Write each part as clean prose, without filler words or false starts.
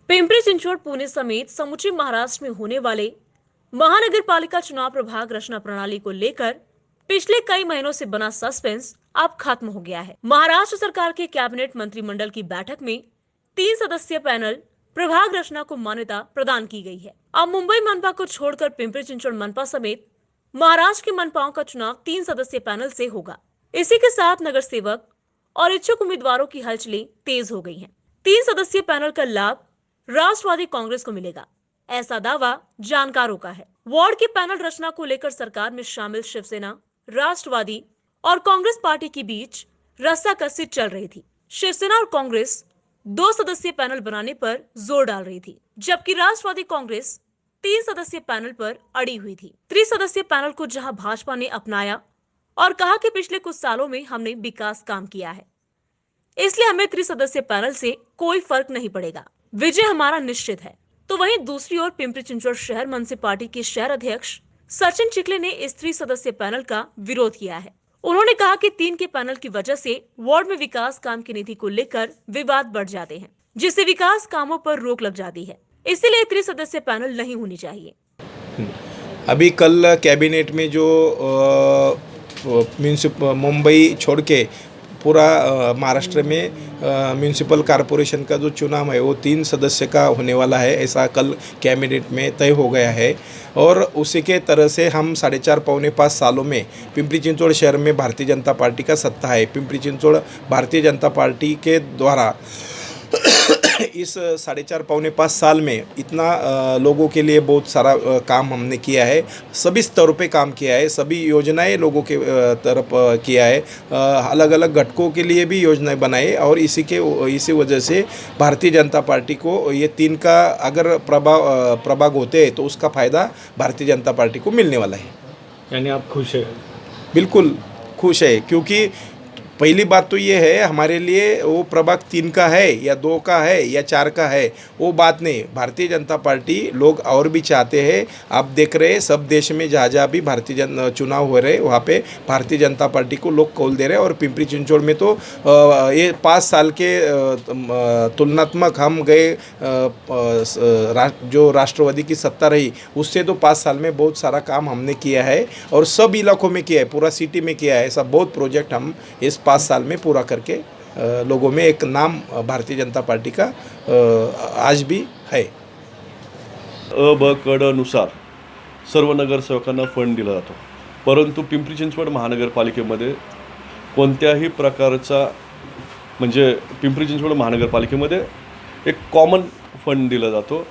पिंपरी चिंचवड, पुणे समेत समूचे महाराष्ट्र में होने वाले महानगर पालिका चुनाव प्रभाग रचना प्रणाली को लेकर पिछले कई महीनों से बना सस्पेंस अब खत्म हो गया है। महाराष्ट्र सरकार के कैबिनेट मंत्रिमंडल की बैठक में 3 सदस्यीय पैनल प्रभाग रचना को मान्यता प्रदान की गई है। अब मुंबई मनपा को छोड़कर पिंपरी चिंचवड मनपा समेत महाराष्ट्र के मनपाओं का चुनाव 3 सदस्यीय पैनल से होगा। इसी के साथ नगर सेवक और इच्छुक उम्मीदवारों की हलचलें तेज हो गई हैं। 3 सदस्यीय पैनल का लाभ राष्ट्रवादी कांग्रेस को मिलेगा, ऐसा दावा जानकारों का है। वार्ड की पैनल रचना को लेकर सरकार में शामिल शिवसेना, राष्ट्रवादी और कांग्रेस पार्टी के बीच रस्साकसी चल रही थी। शिवसेना और कांग्रेस 2 सदस्यीय पैनल बनाने पर जोर डाल रही थी, जबकि राष्ट्रवादी कांग्रेस 3 सदस्यीय पैनल पर अड़ी हुई थी। 3 सदस्यीय पैनल को जहां भाजपा ने अपनाया और कहा कि पिछले कुछ सालों में हमने विकास काम किया है, इसलिए हमें 3 सदस्यीय पैनल से कोई फर्क नहीं पड़ेगा, विजय हमारा निश्चित है। तो वहीं दूसरी ओर पिंपरी चिंचवड शहर मनसे पार्टी के शहर अध्यक्ष सचिन चिखले ने इस 3 सदस्यीय पैनल का विरोध किया है। उन्होंने कहा कि 3 के पैनल की वजह से वार्ड में विकास काम की नीति को लेकर विवाद बढ़ जाते हैं, जिससे विकास कामों पर रोक लग जाती है। इसीलिए 3 सदस्यीय पैनल नहीं होनी चाहिए। अभी कल कैबिनेट में जो मुंबई छोड़ के पूरा महाराष्ट्र में म्यूनिसिपल कॉरपोरेशन का जो चुनाव है वो 3 सदस्य का होने वाला है, ऐसा कल कैबिनेट में तय हो गया है। और उसी के तरह से हम 4.5 पौने 5 सालों में पिंपरी चिंचवड शहर में भारतीय जनता पार्टी का सत्ता है। पिंपरी चिंचवड भारतीय जनता पार्टी के द्वारा इस 4.5 पौने 5 साल में इतना लोगों के लिए बहुत सारा काम हमने किया है, सभी स्तरों पे काम किया है, सभी योजनाएं लोगों के तरफ किया है, अलग अलग घटकों के लिए भी योजनाएं बनाई। और इसी वजह से भारतीय जनता पार्टी को ये 3 का अगर प्रभाग होते हैं तो उसका फ़ायदा भारतीय जनता पार्टी को मिलने वाला है। यानी आप खुश है? बिल्कुल खुश है, क्योंकि पहली बात तो ये है हमारे लिए वो प्रभाग 3 का है या 2 का है या 4 का है वो बात नहीं। भारतीय जनता पार्टी लोग और भी चाहते हैं। आप देख रहे हैं सब देश में जहाँ जहाँ भी चुनाव हो रहे वहाँ पे भारतीय जनता पार्टी को लोग कौल दे रहे हैं। और पिंपरी चिंचवड में तो ये 5 साल के तुलनात्मक हम गए जो राष्ट्रवादी की सत्ता रही उससे तो 5 साल में बहुत सारा काम हमने किया है और सब इलाकों में किया है, पूरा सिटी में किया है। ऐसा बहुत प्रोजेक्ट हम इस 5 साल में पूरा करके लोगों में एक नाम भारतीय जनता पार्टी का आज भी है। ब कड नुसार सर्व नगरसेवकांना फंड दिला जातो, परंतु पिंपरी चिंचवड महानगरपालिकेमध्ये कोणत्याही प्रकारचा म्हणजे पिंपरी चिंचवड महानगरपालिकेमध्ये एक कॉमन फंड दिला जातो।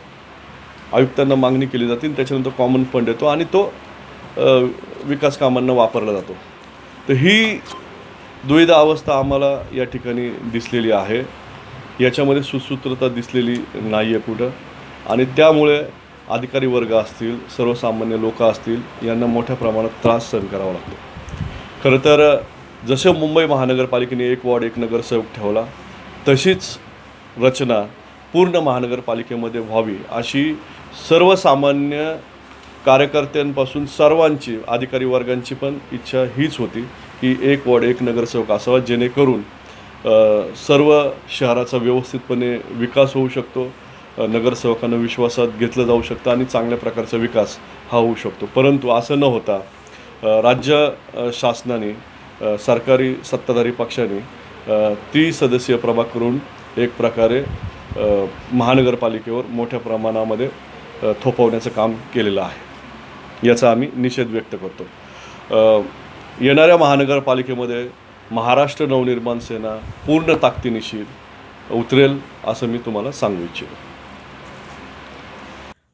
आयुक्तांना मागणी केली जाते, त्याच्यानंतर कॉमन फंड येतो आणि तो विकास कामांना वापरला जातो। तर ही द्वैध अवस्था आम्हाला या ठिकाणी दिसलेली आहे। याच्यामध्ये सुसूत्रता दिसलेली नाही आहे कुठं, आणि त्यामुळे अधिकारी वर्ग असतील, सर्वसामान्य लोक असतील, यांना मोठ्या प्रमाणात त्रास सहन करावा लागतो। खरं तर जसं मुंबई महानगरपालिकेने 1 वॉर्ड 1 नगरसेवक ठेवला तशीच रचना पूर्ण महानगरपालिकेमध्ये व्हावी अशी सर्वसामान्य कार्यकर्त्यांपासून सर्वांची, अधिकारी वर्गांची पण इच्छा हीच होती की 1 वॉर्ड 1 नगरसेवक असावा, जेणेकरून सर्व शहराचा व्यवस्थितपणे विकास होऊ शकतो, नगरसेवकांना विश्वासात घेतलं जाऊ शकतं आणि चांगल्या प्रकारचा विकास हा होऊ शकतो। परंतु असं न होता राज्य शासनाने, सरकारी सत्ताधारी पक्षाने 30 सदस्यीय प्रभाग करून एक प्रकारे महानगरपालिकेवर मोठ्या प्रमाणामध्ये थोपवण्याचं काम केलेलं आहे। याचा आम्ही निषेध व्यक्त करतो। येणाऱ्या महानगरपालिकेमध्ये महाराष्ट्र नवनिर्माण सेना पूर्ण ताकदीनिशी उतरेल असं मी तुम्हाला सांगू इच्छितो।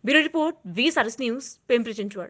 Bureau report, 20 news, Pimpri Chinchwad.